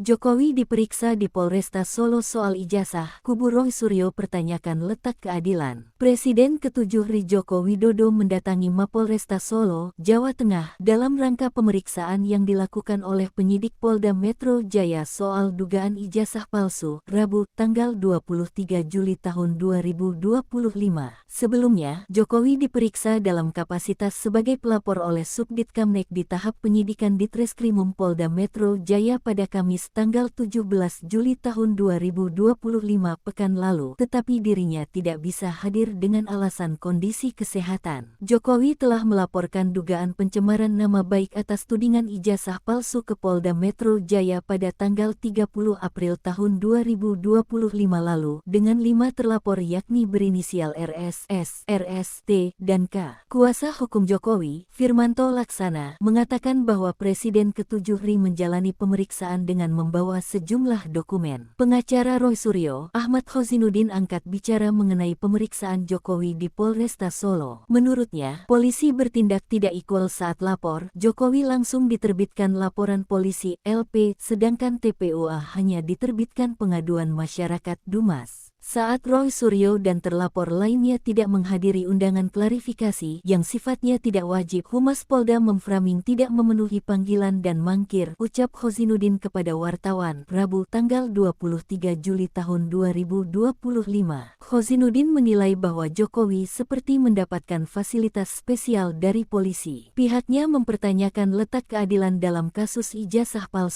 Jokowi diperiksa di Polresta Solo soal ijazah, kubu Roy Suryo pertanyakan letak keadilan. Presiden ke-7 RI Joko Widodo mendatangi Mapolresta Solo, Jawa Tengah, dalam rangka pemeriksaan yang dilakukan oleh penyidik Polda Metro Jaya soal dugaan ijazah palsu, Rabu, tanggal 23 Juli tahun 2025. Sebelumnya, Jokowi diperiksa dalam kapasitas sebagai pelapor oleh Subdit Kamnek di tahap penyidikan Ditreskrimum Polda Metro Jaya pada Kamis tanggal 17 Juli tahun 2025 pekan lalu, tetapi dirinya tidak bisa hadir dengan alasan kondisi kesehatan. Jokowi telah melaporkan dugaan pencemaran nama baik atas tudingan ijazah palsu ke Polda Metro Jaya pada tanggal 30 April tahun 2025 lalu dengan 5 terlapor yakni berinisial RS, S, RS, T, dan K. Kuasa hukum Jokowi, Firmanto Laksana, mengatakan bahwa Presiden ke-7 RI menjalani pemeriksaan dengan membawa sejumlah dokumen. Pengacara Roy Suryo, Ahmad Khozinuddin angkat bicara mengenai pemeriksaan Jokowi di Polresta Solo. Menurutnya, polisi bertindak tidak equal saat lapor. Jokowi langsung diterbitkan laporan polisi LP, sedangkan TPUA hanya diterbitkan pengaduan masyarakat Dumas. Saat Roy Suryo dan terlapor lainnya tidak menghadiri undangan klarifikasi yang sifatnya tidak wajib, Humas Polda memframing tidak memenuhi panggilan dan mangkir, ucap Khozinuddin kepada wartawan, Rabu tanggal 23 Juli tahun 2025. Khozinuddin menilai bahwa Jokowi seperti mendapatkan fasilitas spesial dari polisi. Pihaknya mempertanyakan letak keadilan dalam kasus ijazah palsu.